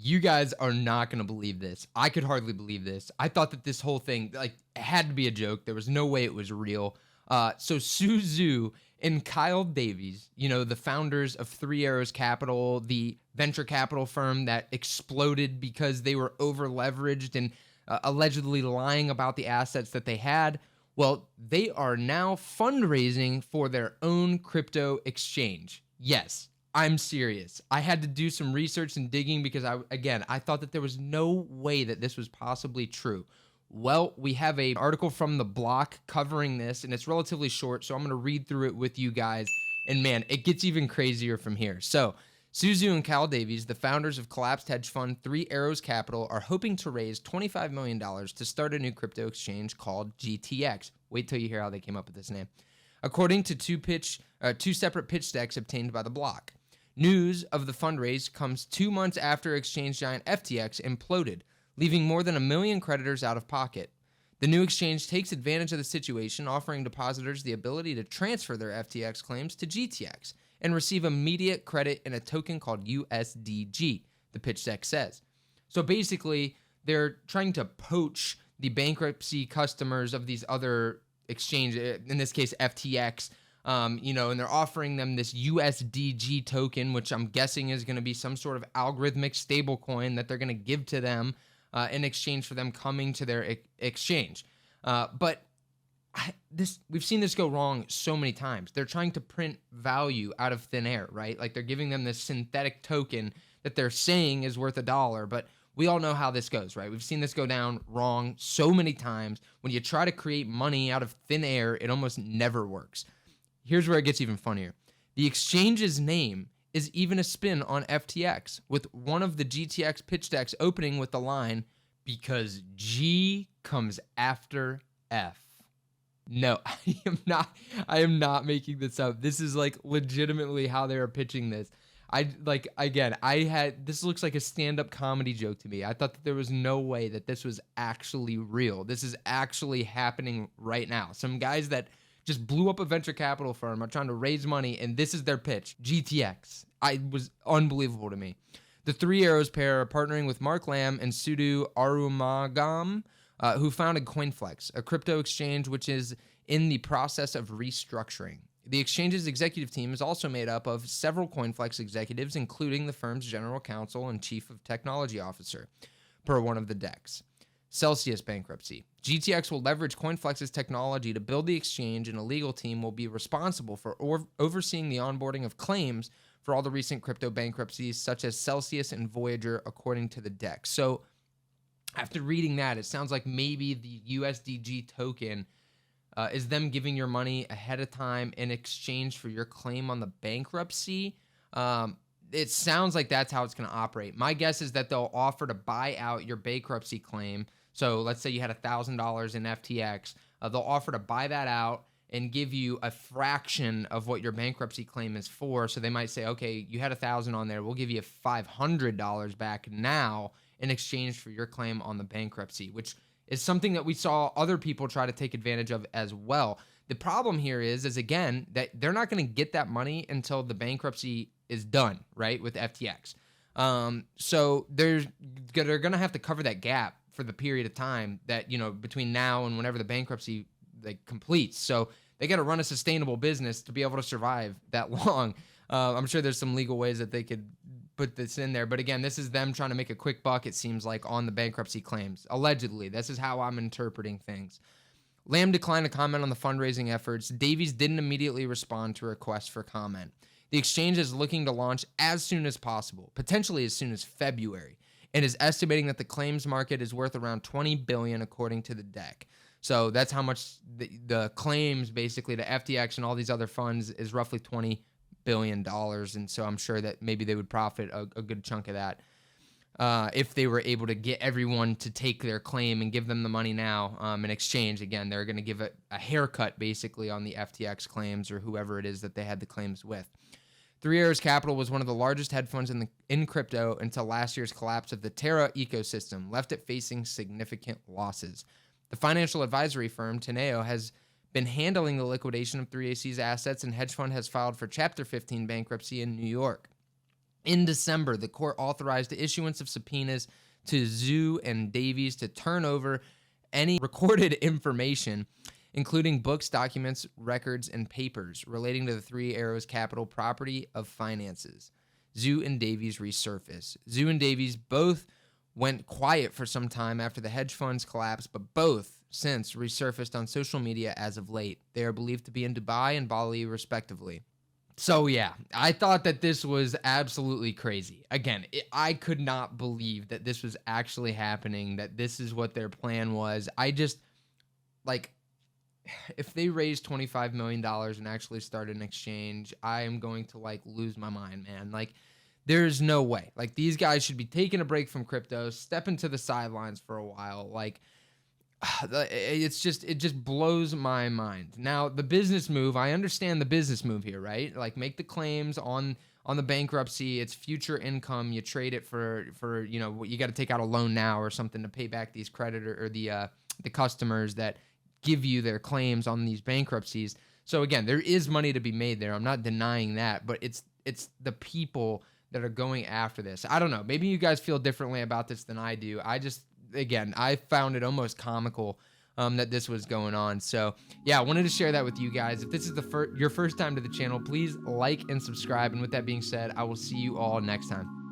You guys are not going to believe this. I could hardly believe this. I thought that this whole thing had to be a joke. There was no way it was real. So Zhu and Kyle Davies, the founders of Three Arrows Capital, the venture capital firm that exploded because they were over leveraged and allegedly lying about the assets that they had. Well, they are now fundraising for their own crypto exchange. Yes, I'm serious. I had to do some research and digging because I thought that there was no way that this was possibly true. Well, we have an article from The Block covering this, and it's relatively short, so I'm going to read through it with you guys. And man, it gets even crazier from here. So, Zhu and Kyle Davies, the founders of collapsed hedge fund Three Arrows Capital, are hoping to raise $25 million to start a new crypto exchange called GTX. Wait till you hear how they came up with this name. According to two separate pitch decks obtained by The Block. News of the fundraise comes 2 months after exchange giant FTX imploded, leaving more than 1 million creditors out of pocket. The new exchange takes advantage of the situation, offering depositors the ability to transfer their FTX claims to GTX and receive immediate credit in a token called USDG, the pitch deck says. So basically, they're trying to poach the bankruptcy customers of these other exchanges, in this case FTX, and they're offering them this USDG token, which I'm guessing is going to be some sort of algorithmic stablecoin that they're going to give to them in exchange for them coming to their exchange. But we've seen this go wrong so many times. They're trying to print value out of thin air, right? Like they're giving them this synthetic token that they're saying is worth $1, but we all know how this goes, right? We've seen this go down wrong so many times. When you try to create money out of thin air, it almost never works. Here's where it gets even funnier. The exchange's name is even a spin on FTX, with one of the GTX pitch decks opening with the line, "Because G comes after F." No, I am not making this up. This is like legitimately how they are pitching this. This looks like a stand-up comedy joke to me. I thought that there was no way that this was actually real. This is actually happening right now. Some guys that just blew up a venture capital firm are trying to raise money, and this is their pitch, GTX. It was unbelievable to me. The Three Arrows pair are partnering with Mark Lamb and Sudu Arumagam, who founded CoinFlex, a crypto exchange which is in the process of restructuring. The exchange's executive team is also made up of several CoinFlex executives, including the firm's general counsel and chief of technology officer, per one of the decks. Celsius bankruptcy. GTX will leverage CoinFlex's technology to build the exchange, and a legal team will be responsible for overseeing the onboarding of claims for all the recent crypto bankruptcies, such as Celsius and Voyager, according to the deck. So after reading that, it sounds like maybe the USDG token is them giving your money ahead of time in exchange for your claim on the bankruptcy. It sounds like that's how it's going to operate. My guess is that they'll offer to buy out your bankruptcy claim. So let's say you had $1,000 in FTX. They'll offer to buy that out and give you a fraction of what your bankruptcy claim is for. So they might say, okay, you had $1,000 on there. We'll give you $500 back now in exchange for your claim on the bankruptcy, which is something that we saw other people try to take advantage of as well. The problem here is again, that they're not going to get that money until the bankruptcy is done, right, with FTX. So they're going to have to cover that gap for the period of time that, between now and whenever the bankruptcy completes. So they got to run a sustainable business to be able to survive that long. I'm sure there's some legal ways that they could put this in there. But again, this is them trying to make a quick buck, it seems like, on the bankruptcy claims. Allegedly. This is how I'm interpreting things. Lamb declined to comment on the fundraising efforts. Davies didn't immediately respond to requests for comment. The exchange is looking to launch as soon as possible, potentially as soon as February, and is estimating that the claims market is worth around $20 billion according to the deck. So that's how much the claims basically to FTX and all these other funds is roughly $20 billion. And so I'm sure that maybe they would profit a good chunk of that if they were able to get everyone to take their claim and give them the money now in exchange. Again, they're going to give a haircut basically on the FTX claims or whoever it is that they had the claims with. Three Arrows Capital was one of the largest hedge funds in crypto until last year's collapse of the Terra ecosystem left it facing significant losses. The financial advisory firm Teneo has been handling the liquidation of 3AC's assets, and hedge fund has filed for Chapter 15 bankruptcy in New York. In December, the court authorized the issuance of subpoenas to Zhu and Davies to turn over any recorded information, including books, documents, records, and papers relating to the Three Arrows Capital property of finances. Zhu and Davies resurface. Zhu and Davies both went quiet for some time after the hedge funds collapsed, but both since resurfaced on social media as of late. They are believed to be in Dubai and Bali, respectively. So yeah, I thought that this was absolutely crazy. Again, I could not believe that this was actually happening, that this is what their plan was. I just, like, if they raised $25 million and actually started an exchange, I am going to, like, lose my mind, man. Like, there's no way. Like, these guys should be taking a break from crypto, stepping to the sidelines for a while. Like, it just blows my mind. Now, the business move, I understand the business move here, right? Like, make the claims on the bankruptcy. It's future income. You trade it for you know, you got to take out a loan now or something to pay back these creditor or the customers that give you their claims on these bankruptcies. So again, there is money to be made there. I'm not denying that, but it's the people that are going after this. I don't know. Maybe you guys feel differently about this than I do. Again, I found it almost comical that this was going on. So yeah, I wanted to share that with you guys. If this is your first time to the channel, please like and subscribe. And with that being said, I will see you all next time.